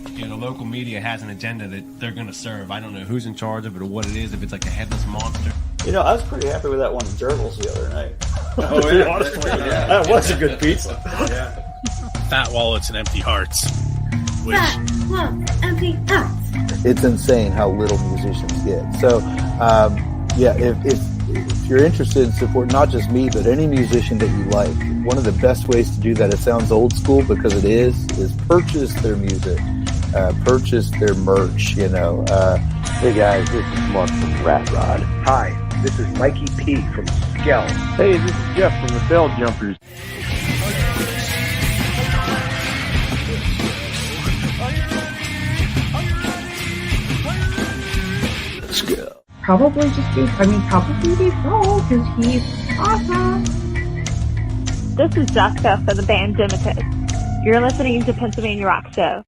The local media has an agenda that they're going to serve. I don't know who's in charge of it or what it is, if it's like a headless monster. I was pretty happy with that one Gerbils the other night. Oh, to be honest with you. That was a good pizza. Yeah. Fat wallets and empty hearts. Fat wallets, empty hearts. It's insane how little musicians get. So, if you're interested in support, not just me, but any musician that you like, one of the best ways to do that, it sounds old school because it is purchase their music, purchase their merch, Hey guys, this is Mark from Rat Rod. Hi, this is Mikey P from Skell. Hey, this is Jeff from the Bell Jumpers. Skell. Probably be Fro, because he's awesome. This is Jessica for the band Dimitus. You're listening to Pennsylvania Rock Show.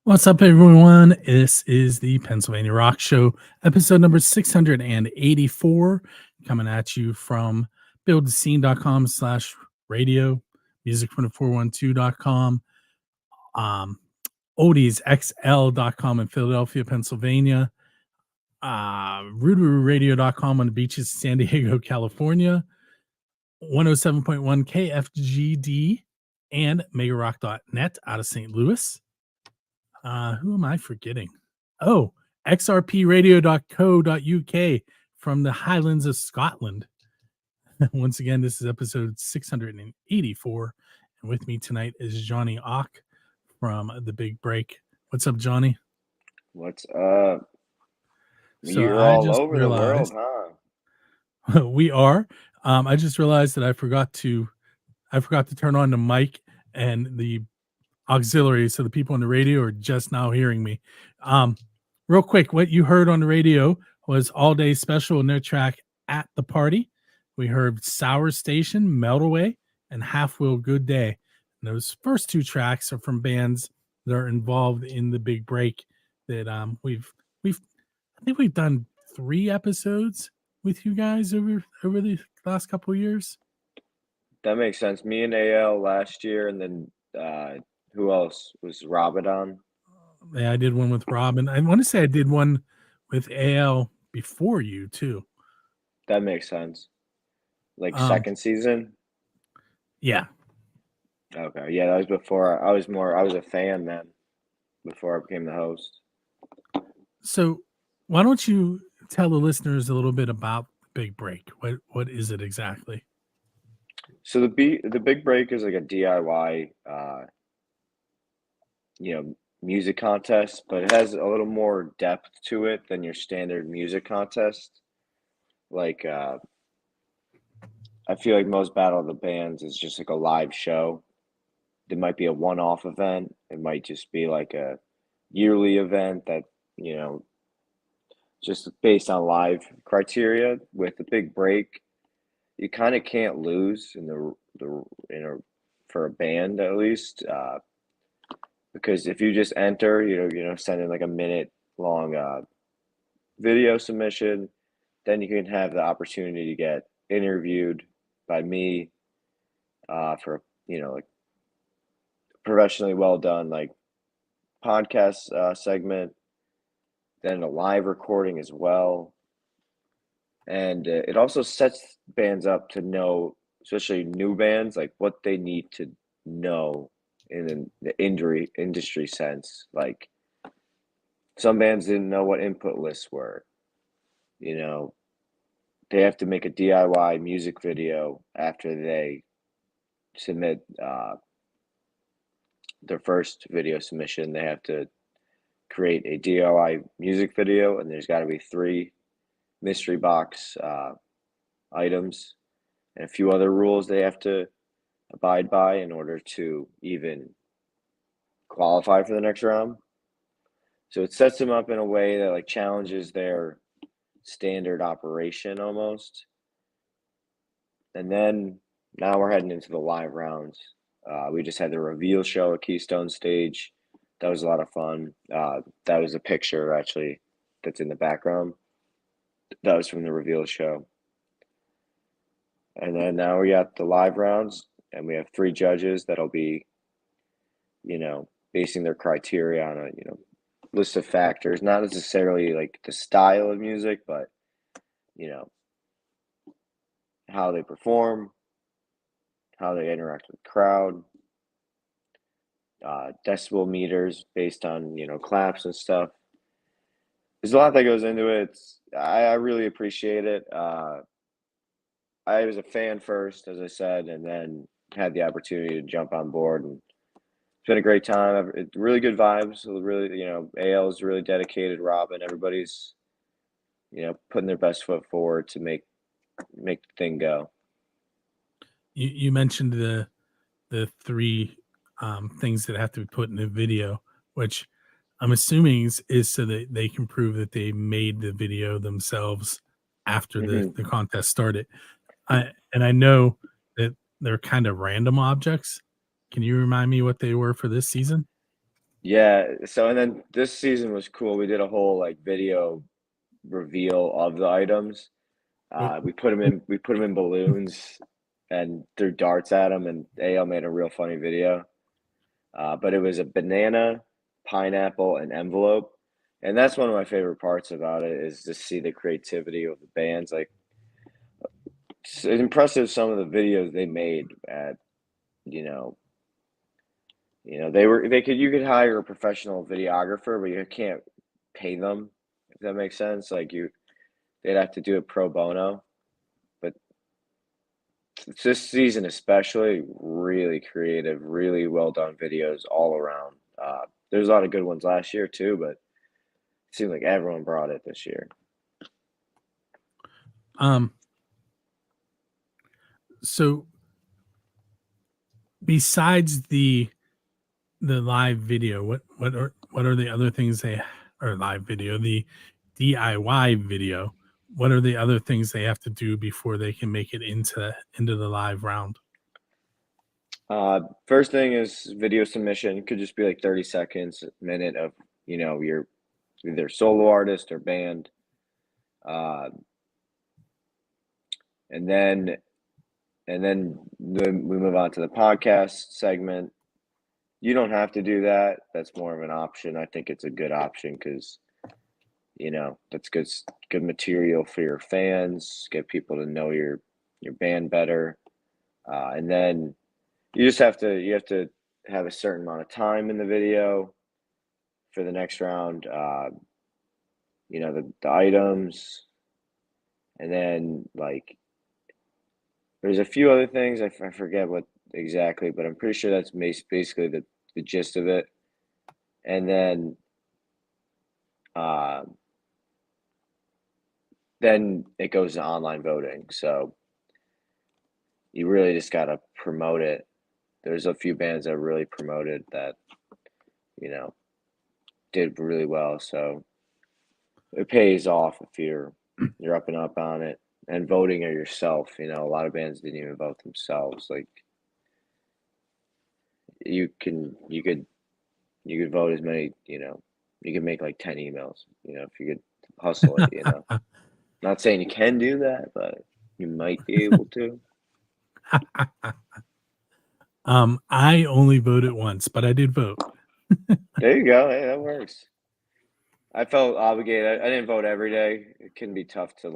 What's up, everyone? This is the Pennsylvania Rock Show, episode number 684, coming at you from buildthescene.com/radio, music24412.com, oldiesxl.com in Philadelphia, Pennsylvania, rootaroo.radio.com on the beaches of San Diego, California, 107.1 KFGD, and megarock.net out of St. Louis. Who am I forgetting? Oh, xrpradio.co.uk from the Highlands of Scotland. Once again, this is episode 684. And with me tonight is Johnnie Ock from The Big Break. What's up, Johnny? What's up? So You're all over the world, huh? We are. I just realized that I forgot to turn on the mic and the auxiliary, so the people on the radio are just now hearing me. Real quick, what you heard on the radio was All Day Special and their track At the Party. We heard Sour Station, Melt Away, and Half Wheel Good Day. And those first two tracks are from bands that are involved in The Big Break that I think we've done 3 episodes with you guys over the last couple of years. That makes sense. Me and AL last year, and then who else was Robin on? Yeah, I did one with Robin. I want to say I did one with AL before you too. That makes sense. Like second season? Yeah. Okay. Yeah, that was before. I was a fan then, before I became the host. So why don't you tell the listeners a little bit about Big Break? What is it exactly? So the Big Break is like a DIY music contest, but it has a little more depth to it than your standard music contest. Like I feel like most Battle of the Bands is just like a live show. It might be a one-off event. It might just be like a yearly event that, just based on live criteria. With the Big Break, you kind of can't lose for a band, at least, because if you just enter, send in like a minute-long video submission, then you can have the opportunity to get interviewed by me for like professionally well done like podcast segment, then a live recording as well. And it also sets bands up to know, especially new bands, like what they need to know in the industry sense. Like some bands didn't know what input lists were. They have to make a DIY music video after they submit their first video submission. They have to create a DIY music video, and there's got to be 3 mystery box items and a few other rules they have to abide by in order to even qualify for the next round. So it sets them up in a way that like challenges their standard operation almost. And then now we're heading into the live rounds. We just had the reveal show at Keystone Stage. That was a lot of fun. That was a picture actually that's in the background. That was from the reveal show. And then now we got the live rounds, and we have 3 judges that'll be, basing their criteria on a, list of factors, not necessarily like the style of music, but, how they perform, how they interact with the crowd, decibel meters based on, claps and stuff. There's a lot that goes into it. I really appreciate it. I was a fan first, as I said, and then had the opportunity to jump on board, and it's been a great time. Really good vibes. Really, AL is really dedicated. Robin, everybody's, putting their best foot forward to make the thing go. You mentioned the 3 things that have to be put in the video, which I'm assuming is so that they can prove that they made the video themselves after the contest started. I know that they're kind of random objects. Can you remind me what they were for this season? Yeah. So, and then this season was cool. We did a whole video reveal of the items. We put them in balloons and threw darts at them, and AL made a real funny video. But it was a banana, pineapple, and envelope. And that's one of my favorite parts about it, is to see the creativity of the bands. Like, it's impressive, some of the videos they made at, you could hire a professional videographer, but you can't pay them, if that makes sense. Like, they'd have to do it pro bono. But this season especially, really creative, really well done videos all around. There's a lot of good ones last year too, but it seemed like everyone brought it this year. So besides the live video, what are the other things live video, the DIY video, what are the other things they have to do before they can make it into the live round? First thing is video submission. Could just be like 30 seconds, a minute of, your either solo artist or band. And then we move on to the podcast segment. You don't have to do that. That's more of an option. I think it's a good option because, that's good material for your fans, get people to know your band better. And then you have to have a certain amount of time in the video for the next round. The items, and then there's a few other things. I forget what exactly, but I'm pretty sure that's basically the gist of it. And then it goes to online voting. So you really just got to promote it. There's a few bands that really promoted that, did really well. So it pays off if you're up and up on it. And voting it yourself, a lot of bands didn't even vote themselves. Like, you could vote as many, you could make like 10 emails, if you could hustle it, Not saying you can do that, but you might be able to. I only voted once, but I did vote. There you go. Hey, that works. I felt obligated. I didn't vote every day. It can be tough to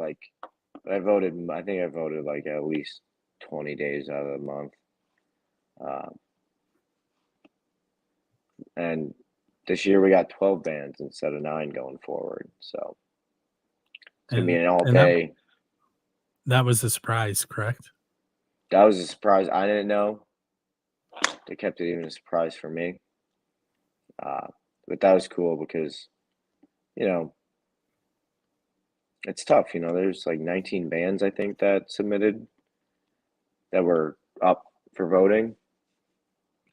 but I think I voted at least 20 days out of the month. And this year we got 12 bands instead of 9 going forward. So it's going to be an all day. That was a surprise, correct? That was a surprise. I didn't know. They kept it even a surprise for me. But that was cool because, it's tough. There's 19 bands, I think, that submitted that were up for voting.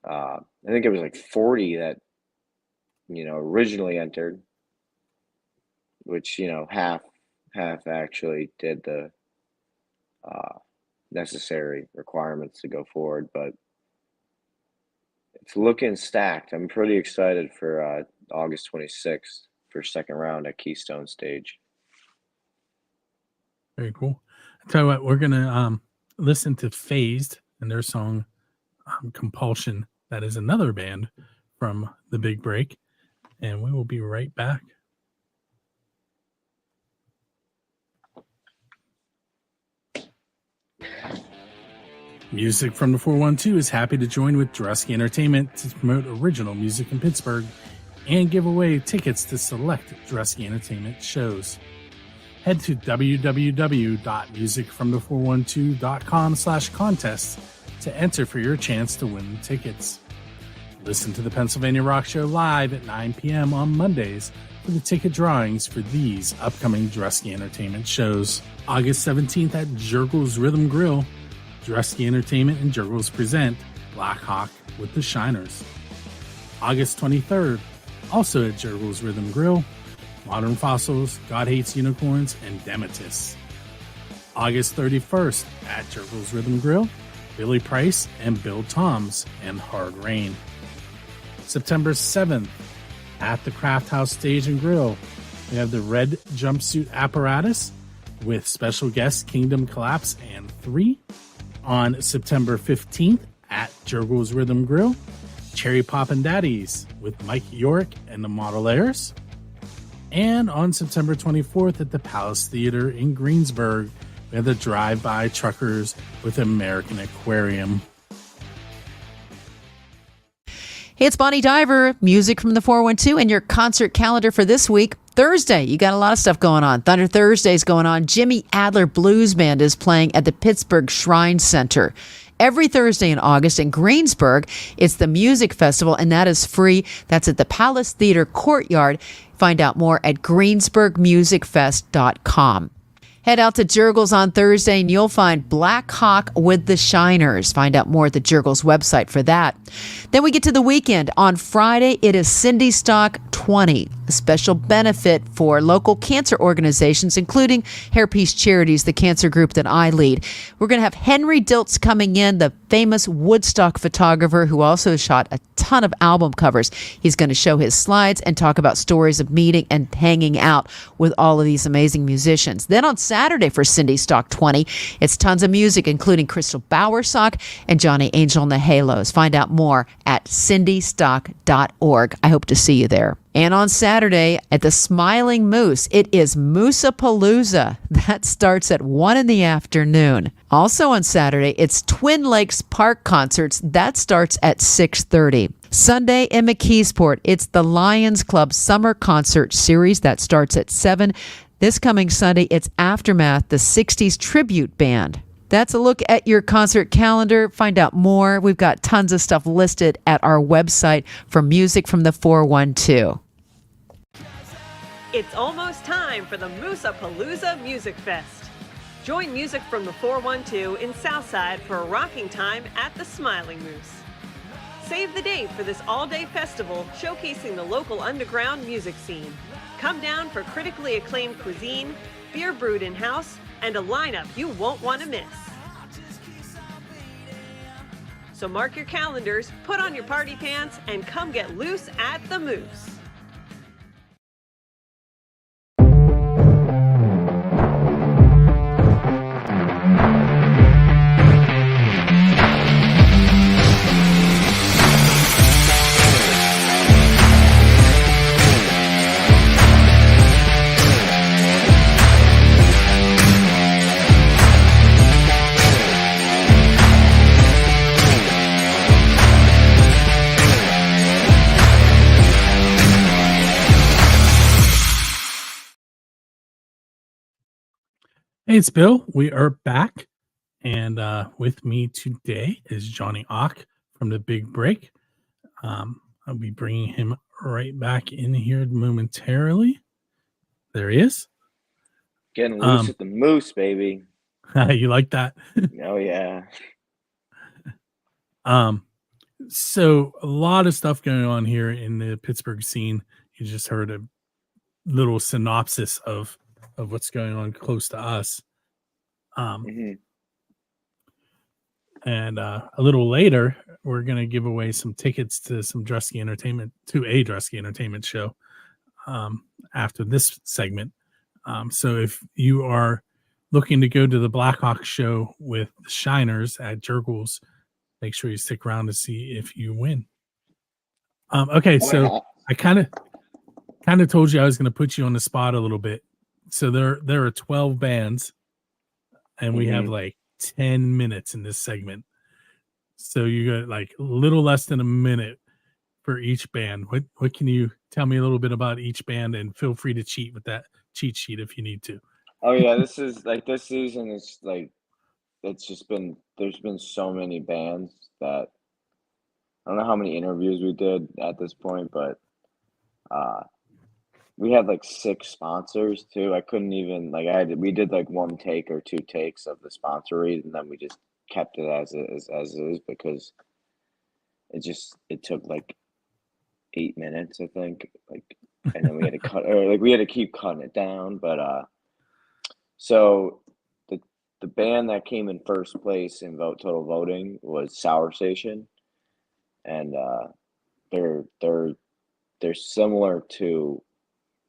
I think it was 40 that, originally entered, which, half actually did the necessary requirements to go forward. But it's looking stacked. I'm pretty excited for August 26th for second round at Keystone Stage. Very cool. I tell you what, we're gonna listen to Phased and their song Compulsion. That is another band from the Big Break. And we will be right back. Music from the 412 is happy to join with Drusky Entertainment to promote original music in Pittsburgh and give away tickets to select Drusky Entertainment shows. Head to www.musicfromthe412.com/contest to enter for your chance to win tickets. Listen to the Pennsylvania Rock Show live at 9 p.m. on Mondays for the ticket drawings for these upcoming Drusky Entertainment shows. August 17th at Jurgles Rhythm Grill, Drusky Entertainment and Jurgles present Black Hawk with the Shiners. August 23rd, also at Jurgles Rhythm Grill, Modern Fossils, God Hates Unicorns, and Dematis. August 31st at Jurgles Rhythm Grill, Billy Price and Bill Toms and Hard Rain. September 7th at the Craft House Stage and Grill, we have the Red Jumpsuit Apparatus with special guests Kingdom Collapse and 3. On September 15th at Jurgles Rhythm Grill, Cherry Poppin' Daddies with Mike York and the Modelaires. And on September 24th at the Palace Theater in Greensburg, we have the Drive-By Truckers with American Aquarium. Hey, it's Bonnie Diver, music from the 412, and your concert calendar for this week. Thursday, you got a lot of stuff going on. Thunder Thursday's going on. Jimmy Adler Blues Band is playing at the Pittsburgh Shrine Center. Every Thursday in August in Greensburg, it's the music festival, and that is free. That's at the Palace Theater Courtyard. Find out more at greensburgmusicfest.com. Head out to Jurgles on Thursday and you'll find Black Hawk with the Shiners. Find out more at the Jurgles website for that. Then we get to the weekend. On Friday, it is Cindy Stock 20, a special benefit for local cancer organizations, including Hairpiece Charities, the cancer group that I lead. We're going to have Henry Diltz coming in, the famous Woodstock photographer who also shot a ton of album covers. He's going to show his slides and talk about stories of meeting and hanging out with all of these amazing musicians. Then on Saturday for Cindy Stock 20, it's tons of music, including Crystal Bowersock and Johnny Angel and the Halos. Find out more at cindystock.org. I hope to see you there. And on Saturday at the Smiling Moose, it is Moosapalooza. That starts at 1 in the afternoon. Also on Saturday, it's Twin Lakes Park Concerts. That starts at 6:30. Sunday in McKeesport, it's the Lions Club Summer Concert Series. That starts at 7. This coming Sunday, it's Aftermath, the 60s Tribute Band. That's a look at your concert calendar. Find out more. We've got tons of stuff listed at our website for Music from the 412. It's almost time for the Moosapalooza Music Fest. Join Music from the 412 in Southside for a rocking time at the Smiling Moose. Save the date for this all-day festival showcasing the local underground music scene. Come down for critically acclaimed cuisine, beer brewed in-house, and a lineup you won't want to miss. So mark your calendars, put on your party pants, and come get loose at the Moose. Hey, it's Bill. We are back. And with me today is Johnnie Ock from the Big Break. I'll be bringing him right back in here momentarily. There he is. Getting loose at the moose, baby. You like that? Oh, yeah. So a lot of stuff going on here in the Pittsburgh scene. You just heard a little synopsis of what's going on close to us. And a little later, we're going to give away some tickets to a Drusky Entertainment show after this segment. So if you are looking to go to the Blackhawk show with the Shiners at Jurgles, make sure you stick around to see if you win. Okay, so I kind of told you I was going to put you on the spot a little bit. So there are 12 bands, and we have like 10 minutes in this segment. So you got like a little less than a minute for each band. What can you tell me a little bit about each band, and feel free to cheat with that cheat sheet if you need to. Oh yeah, this season is like, there's been so many bands that I don't know how many interviews we did at this point, but we had like 6 sponsors too. I couldn't even we did like 1 take or 2 takes of the sponsor read, and then we just kept it as is because it took like 8 minutes, I think, and then we had to we had to keep cutting it down. But so the band that came in first place in total voting was Sour Station, and they're similar to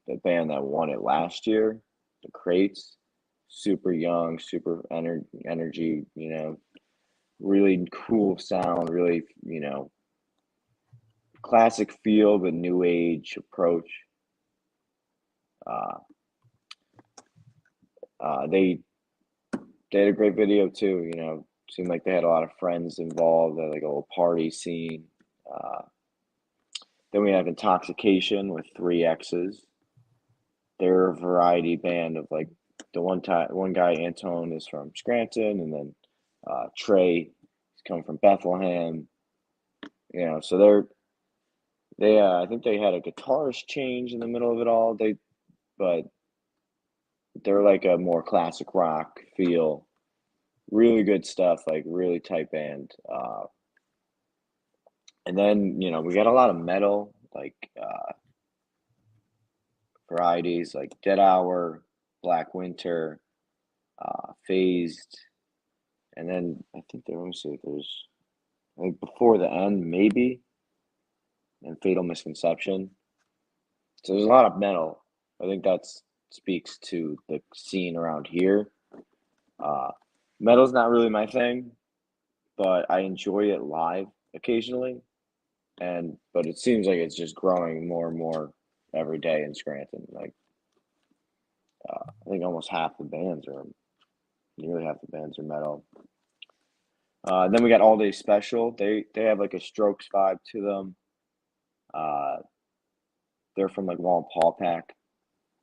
the band that won it last year, the Crates. Super young, super energy, really cool sound, really, classic feel, but new age approach. They had a great video too, seemed like they had a lot of friends involved, like a little party scene. Then we have Intoxication with 3 X's. They're a variety band of like the one guy, Antone, is from Scranton, and then Trey is coming from Bethlehem. So they I think they had a guitarist change in the middle of it all. But they're like a more classic rock feel, really good stuff, like really tight band. And then we got a lot of metal, like varieties like Dead Hour, Black Winter, Phased, and then I think there's like Before the End maybe, and Fatal Misconception. So there's a lot of metal. I think that speaks to the scene around here. Metal's not really my thing, but I enjoy it live occasionally, but it seems like it's just growing more and more every day in Scranton. Like I think almost nearly half the bands are metal. Then we got All Day Special. They have like a Strokes vibe to them. They're from like Wallenpaupack.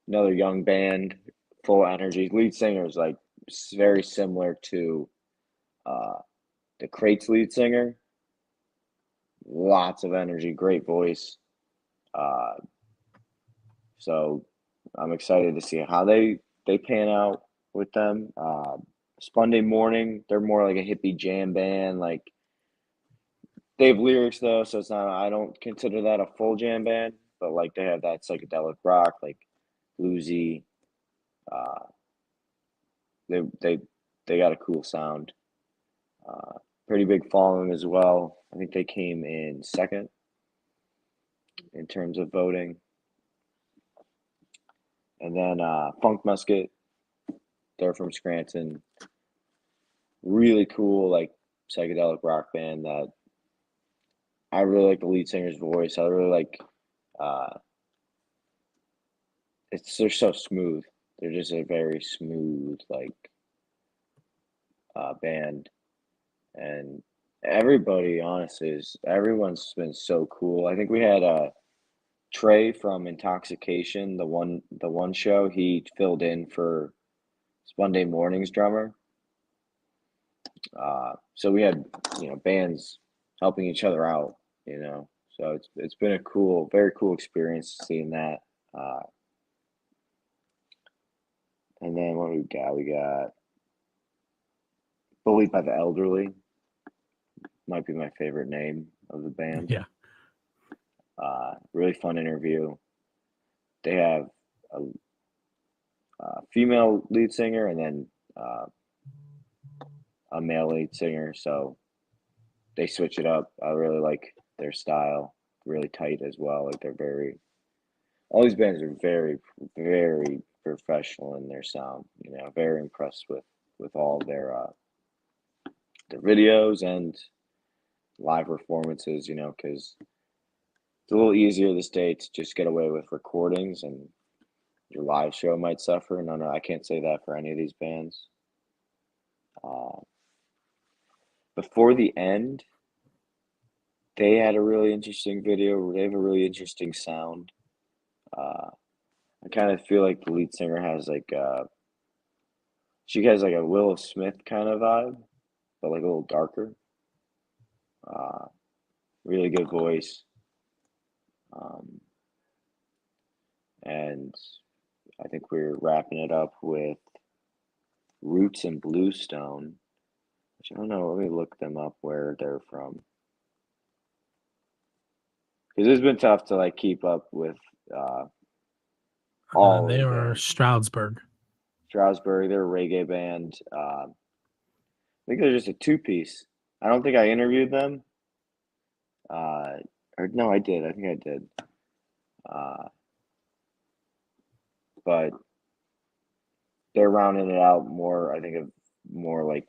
Another young band, full energy. Lead singer is like very similar to the Crates lead singer. Lots of energy, great voice. So I'm excited to see how they pan out with them. Sunday Morning, they're more like a hippie jam band. Like they have lyrics though, so it's not. I don't consider that a full jam band, but like they have that psychedelic rock, like bluesy. They got a cool sound. Pretty big following as well. I think they came in second in terms of voting. And then Funk Musket, they're from Scranton. Really cool, like psychedelic rock band that I really like the lead singer's voice. I really like they're so smooth. They're just a very smooth band. And everybody, honestly, everyone's been so cool. I think we had Trey from Intoxication, the one show. He filled in for Monday Morning's drummer. So we had bands helping each other out. So it's been a very cool experience seeing that. And then what do we got? We got Bullied by the Elderly. Might be my favorite name of the band. Yeah. Really fun interview. They have a female lead singer and then a male lead singer, so they switch it up. I really like their style. Really tight as well. Like all these bands are very, very professional in their sound. You know, very impressed with all their videos and live performances. You know, because it's a little easier this day to just get away with recordings, and your live show might suffer. No, I can't say that for any of these bands. Before the End, they had a really interesting video. They have a really interesting sound. I kind of feel like the lead singer has like she has like a Willow Smith kind of vibe, but like a little darker. Really good voice. And I think we're wrapping it up with Roots and Bluestone, which I don't know. Let me look them up where they're from, because it's been tough to like keep up with all. They are Stroudsburg. Stroudsburg, they're a reggae band. I think they're just a two-piece. I don't think I interviewed them. Or no, I did. I think I did. But they're rounding it out more, I think, of more like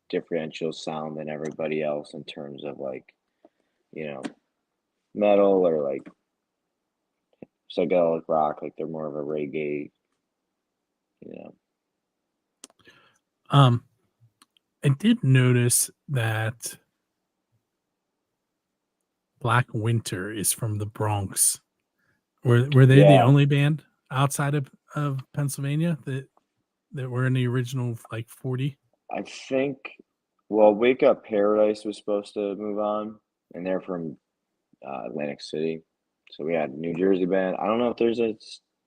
differential sound than everybody else in terms of like, you know, metal or like psychedelic rock. Like they're more of a reggae, you know. I did notice that Black Winter is from the Bronx. Were they the only band outside of Pennsylvania that were in the original like 40? I think, well, Wake Up Paradise was supposed to move on, and they're from Atlantic City. So we had a New Jersey band. I don't know if there's a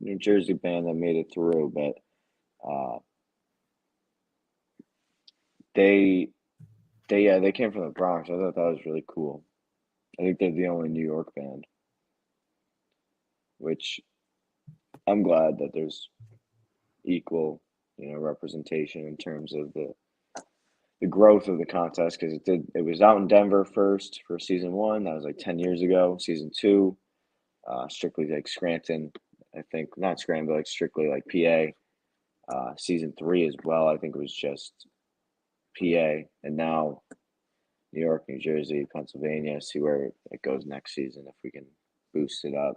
New Jersey band that made it through, but they came from the Bronx. I thought that was really cool. I think they're the only New York band, which I'm glad that there's equal, you know, representation in terms of the growth of the contest, because it was out in Denver first for season 1. That was like 10 years ago. Season 2, strictly like Scranton, I think, not Scranton, but like strictly like PA. Season 3 as well, I think it was just PA, and now New York, New Jersey, Pennsylvania. See where it goes next season if we can boost it up.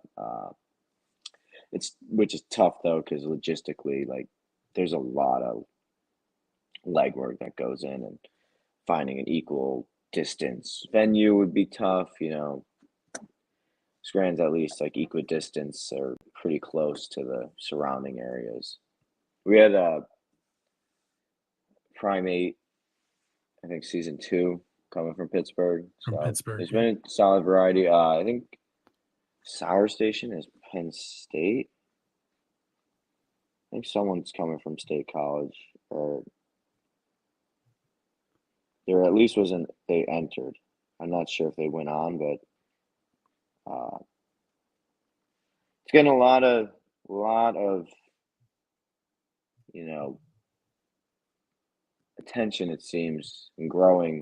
Which is tough though, because logistically, like, there's a lot of legwork that goes in, and finding an equal distance venue would be tough. You know, Scranton's at least like equidistance or pretty close to the surrounding areas. We had Primate, I think season 2, coming from Pittsburgh. There's been a solid variety. I think Sour Station is Penn State. I think someone's coming from State College, or there at least wasn't. They entered. I'm not sure if they went on, but it's getting a lot of you know, attention, it seems, and growing,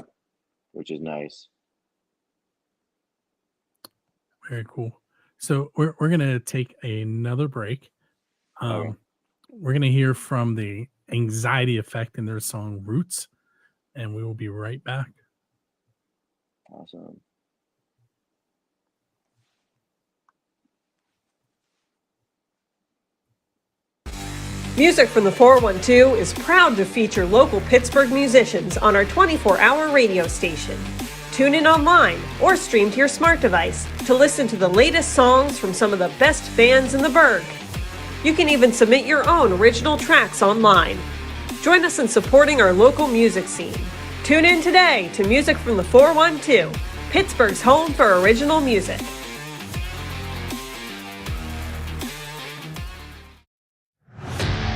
which is nice. Very cool. So we're gonna take another break. We're gonna hear from the Anxiety Effect in their song Roots, and we will be right back. Awesome. Music from the 412 is proud to feature local Pittsburgh musicians on our 24-hour radio station. Tune in online or stream to your smart device to listen to the latest songs from some of the best bands in the burg. You can even submit your own original tracks online. Join us in supporting our local music scene. Tune in today to Music from the 412, Pittsburgh's home for original music.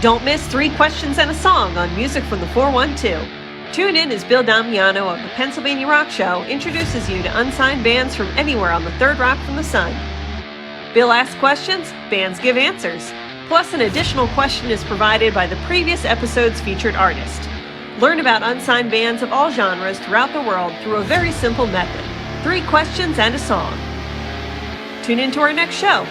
Don't miss 3 questions and a song on Music from the 412. Tune in as Bill Damiano of the Pennsylvania Rock Show introduces you to unsigned bands from anywhere on the third rock from the sun. Bill asks questions, bands give answers. Plus, an additional question is provided by the previous episode's featured artist. Learn about unsigned bands of all genres throughout the world through a very simple method: 3 questions and a song. Tune in to our next show.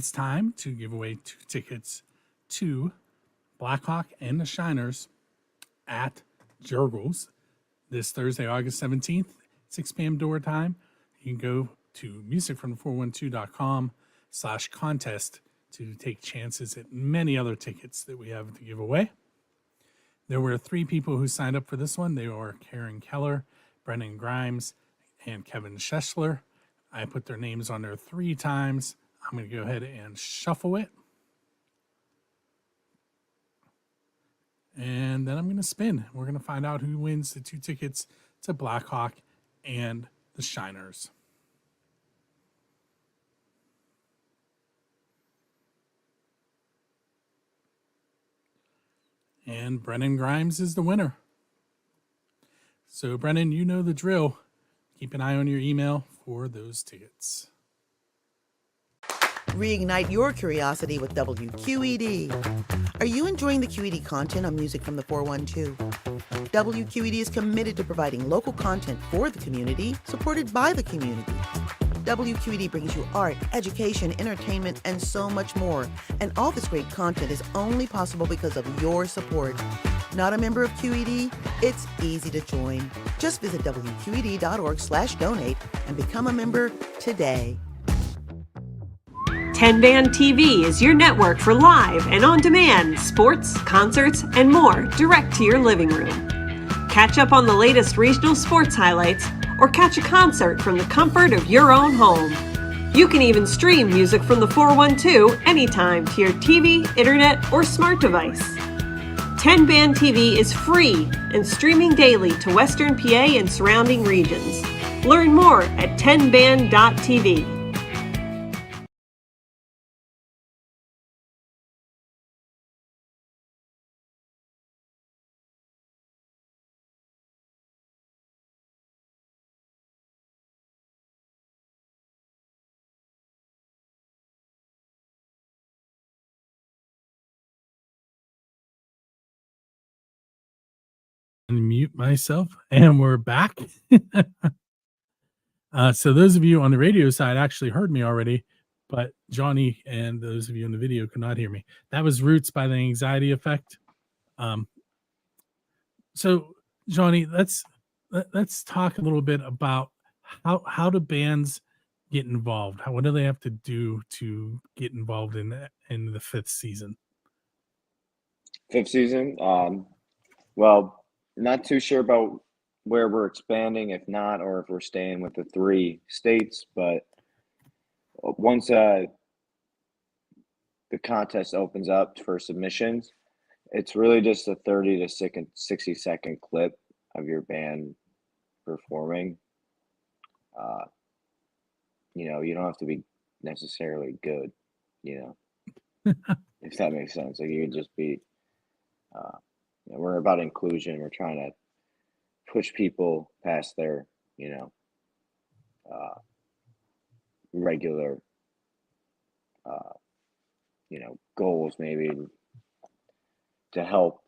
it's time to give away 2 tickets to Blackhawk and the Shiners at Jurgles this Thursday, August 17th, 6 p.m. door time. You can go to musicfrom412.com/contest to take chances at many other tickets that we have to give away. There were 3 people who signed up for this one. They were Karen Keller, Brennan Grimes, and Kevin Schessler. I put their names on there 3 times. I'm going to go ahead and shuffle it. And then I'm going to spin. We're going to find out who wins the 2 tickets to Blackhawk and the Shiners. And Brennan Grimes is the winner. So, Brennan, you know the drill. Keep an eye on your email for those tickets. Reignite your curiosity with WQED. Are you enjoying the QED content on Music from the 412? WQED is committed to providing local content for the community, supported by the community. WQED brings you art, education, entertainment, and so much more. And all this great content is only possible because of your support. Not a member of QED? It's easy to join. Just visit WQED.org/donate and become a member today. 10 Band TV is your network for live and on-demand sports, concerts, and more direct to your living room. Catch up on the latest regional sports highlights or catch a concert from the comfort of your own home. You can even stream Music from the 412 anytime to your TV, internet, or smart device. 10 Band TV is free and streaming daily to Western PA and surrounding regions. Learn more at 10band.tv. Unmute myself, and we're back. So those of you on the radio side actually heard me already, but Johnny and those of you in the video could not hear me. That was Roots by the Anxiety Effect. So Johnny, let's talk a little bit about how do bands get involved? What do they have to do to get involved in the 5th season? 5th season? Well, not too sure about where we're expanding, if not, or if we're staying with the 3 states. But once the contest opens up for submissions, it's really just a 30 to 60-second clip of your band performing. You don't have to be necessarily good, if that makes sense. Like, you could just be, we're about inclusion. We're trying to push people past their, regular, goals, maybe, to help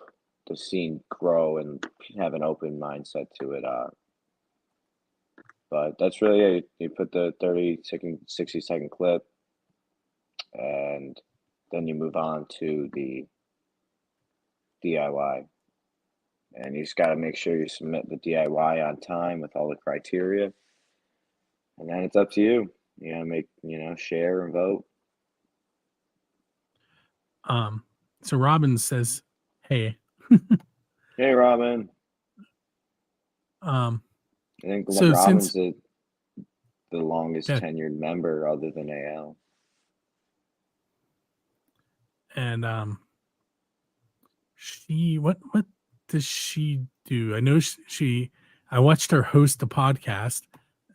the scene grow and have an open mindset to it. But that's really it. You put the 60-second clip, and then you move on to the DIY. And you just got to make sure you submit the DIY on time with all the criteria. And then it's up to you. Share and vote. So Robin says, hey. Hey, Robin. I think Robin's the longest tenured member other than AL. And she what does she do? I know I watched her host a podcast,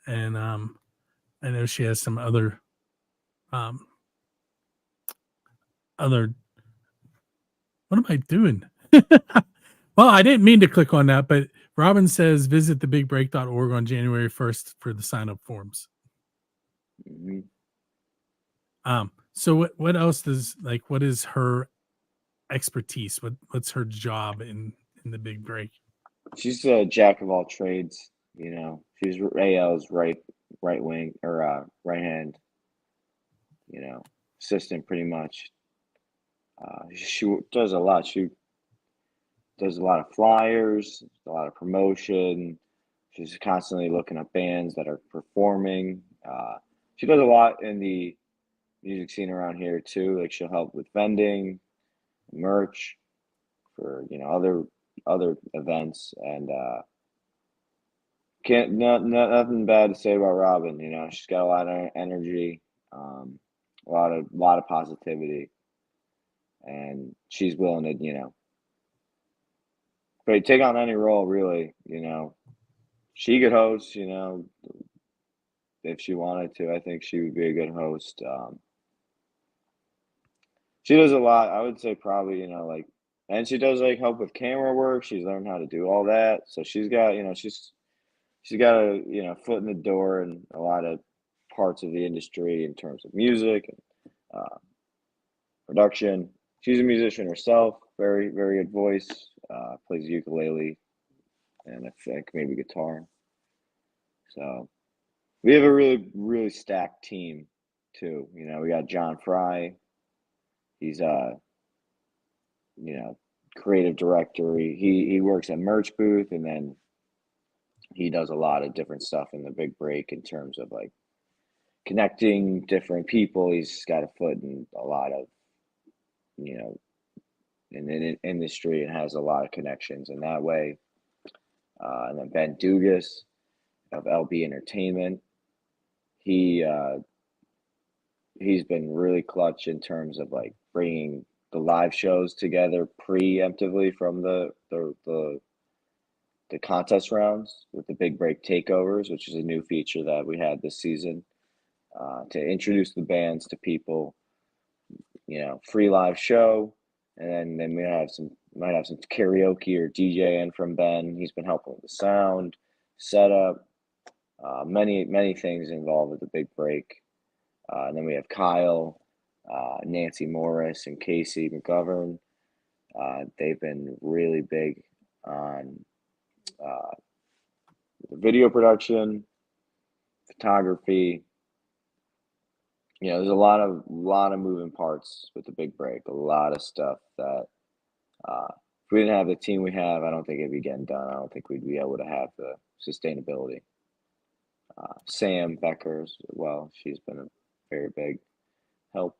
and I know she has some other what am I doing? Well, I didn't mean to click on that, but Robin says visit thebigbreak.org on January 1st for the sign up forms. Mm-hmm. So what else what is her expertise? What's her job in the Big Break? She's a jack of all trades. She's AL's right wing or right hand. assistant pretty much. She does a lot. She does a lot of flyers, a lot of promotion. She's constantly looking up bands that are performing. She does a lot in the music scene around here too. Like she'll help with vending, merch for other events, and can't nothing bad to say about Robin. She's got a lot of energy, a lot of positivity, and she's willing to but take on any role really. She could host. If she wanted to, I think she would be a good host. She does a lot. I would say probably, and she does like help with camera work. She's learned how to do all that. So she's got, she's got a, foot in the door in a lot of parts of the industry in terms of music and production. She's a musician herself, very, very good voice, plays ukulele and I think maybe guitar. So we have a really, really stacked team too. We got John Fry. He's creative director. He works at merch booth, and then he does a lot of different stuff in the big break in terms of like connecting different people. He's got a foot in a lot of in the industry and has a lot of connections in that way. And then Ben Dugas of LB Entertainment. He's been really clutch in terms of like bringing the live shows together preemptively from the contest rounds with the big break takeovers, which is a new feature that we had this season, to introduce the bands to people. Free live show, and then we might have some karaoke or DJing from Ben. He's been helping with the sound setup, many things involved with the big break. And then we have Kyle, Nancy Morris, and Casey McGovern. They've been really big on the video production, photography. There's a lot of moving parts with the big break. A lot of stuff that if we didn't have the team we have, I don't think it'd be getting done. I don't think we'd be able to have the sustainability. Sam Becker as well. She's been a very big help.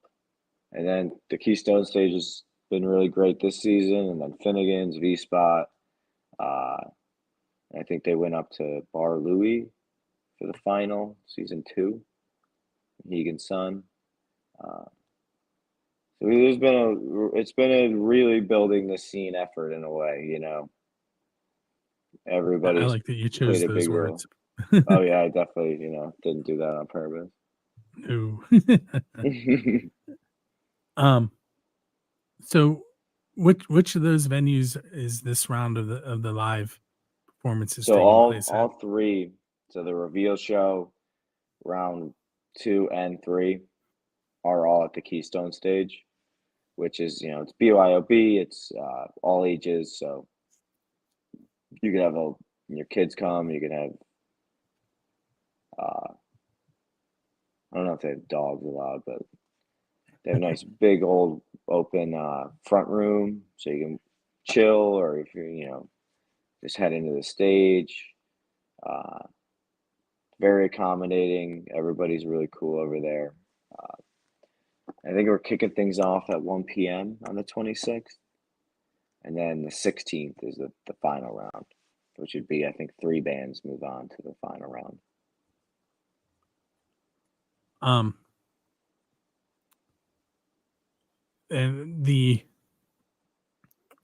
And then the Keystone stage has been really great this season. And then Finnegan's, V-Spot. I think they went up to Bar Louie for the final, season 2. Hegan's Son. So it's been a really building the scene effort in a way, Everybody's I like that you chose played a those big words. role. Oh yeah, I definitely, didn't do that on purpose. No. So which of those venues is this round of the live performances So taking place all 3, so the reveal show, round 2 and 3 are all at the Keystone stage, which is, it's BYOB, it's all ages, so you could have your kids come, you could have I don't know if they have dogs allowed, but they have a nice big old open front room, so you can chill, or if you're just head into the stage. Very accommodating. Everybody's really cool over there. I think we're kicking things off at 1 p.m. on the 26th, and then the 16th is the final round, which would be, I think, 3 bands move on to the final round. And the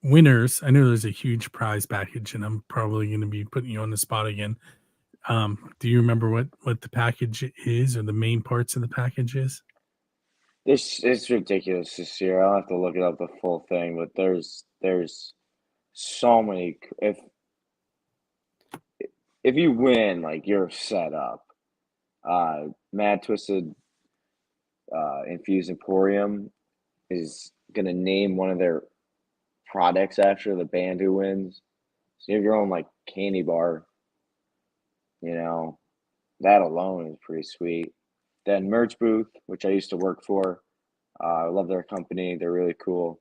winners, I know there's a huge prize package, and I'm probably going to be putting you on the spot again. Do you remember what the package is, or the main parts of the package is? It's ridiculous this year. I'll have to look it up the full thing, but there's so many. If you win, like, you're set up. Mad Twisted Infused Emporium is gonna name one of their products after the band who wins. So you have your own like candy bar. That alone is pretty sweet. Then merch booth, which I used to work for, I love their company. They're really cool.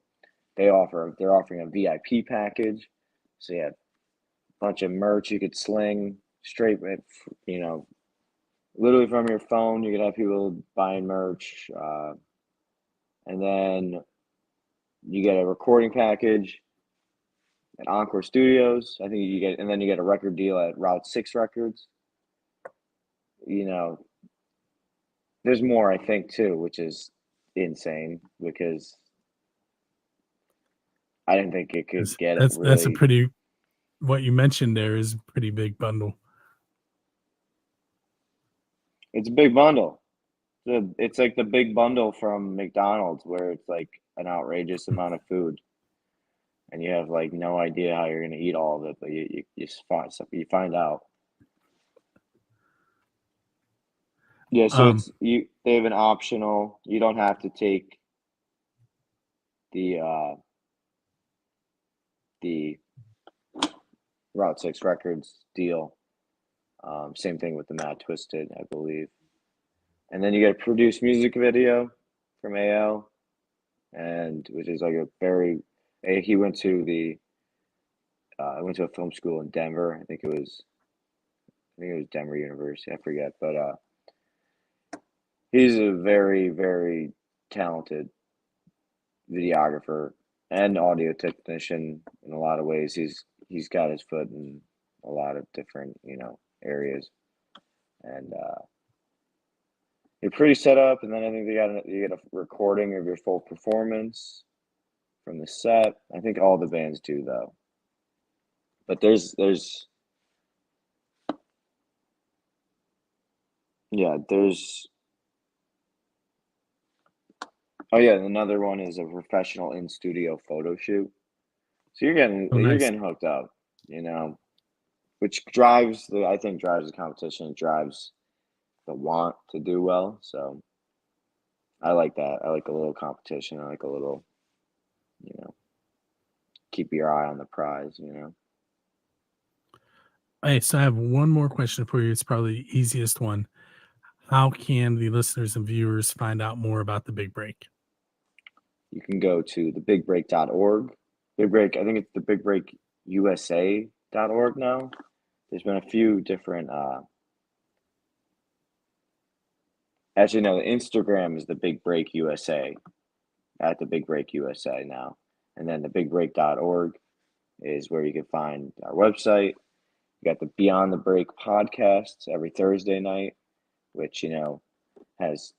They're offering a VIP package. So you have a bunch of merch you could sling straight with, literally from your phone. You could have people buying merch. And then you get a recording package at Encore Studios. I think and then you get a record deal at Route 6 Records. There's more, I think, too, which is insane because I didn't think it could get it really. That's a pretty, what you mentioned there is a pretty big bundle. It's a big bundle. It's like the big bundle from McDonald's where it's like an outrageous amount of food. And you have like no idea how you're going to eat all of it, but you find out. Yeah, so they have an optional. You don't have to take the Route 6 Records deal. Same thing with the Mad Twisted, I believe. And then you get a produced music video from AL, and which is like he went to I went to a film school in Denver. I think it was Denver University. I forget, but he's a very, very talented videographer and audio technician in a lot of ways. He's got his foot in a lot of different, areas. And you're pretty set up, and then I think you get a recording of your full performance from the set. I think all the bands do though. But there's oh yeah, another one is a professional in-studio photo shoot. So you're getting hooked up, which I think drives the competition. It drives the want to do well. So I like that. I like a little competition. I like a little, keep your eye on the prize, Hey, so I have one more question for you. It's probably the easiest one. How can the listeners and viewers find out more about the Big Break? You can go to thebigbreak.org. Big Break, I think it's thebigbreakusa.org now. There's been a few different actually no, the Instagram is the Big Break USA, at the Big Break USA now. And then thebigbreak.org is where you can find our website. You got the Beyond the Break podcasts every Thursday night, which, has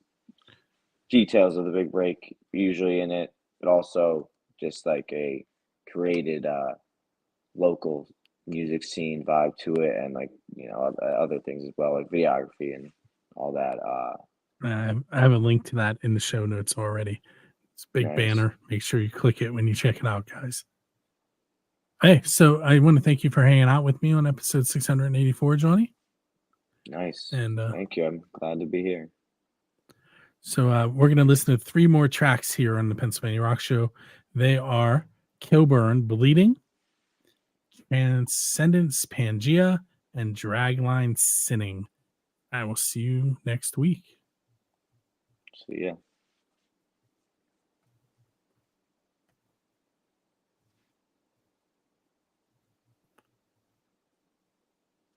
details of the Big Break usually in it, but also just like a created local music scene vibe to it, and like, other things as well, like videography and all that. I have a link to that in the show notes already. It's a big banner. Make sure you click it when you check it out, guys. Hey, so I want to thank you for hanging out with me on episode 684, Johnny. Nice. And thank you. I'm glad to be here. So we're going to listen to 3 more tracks here on the Pennsylvania Rock Show. They are Kilburn, Bleeding, Transcendence, Pangea, and Dragline, Sinning. I will see you next week. See ya.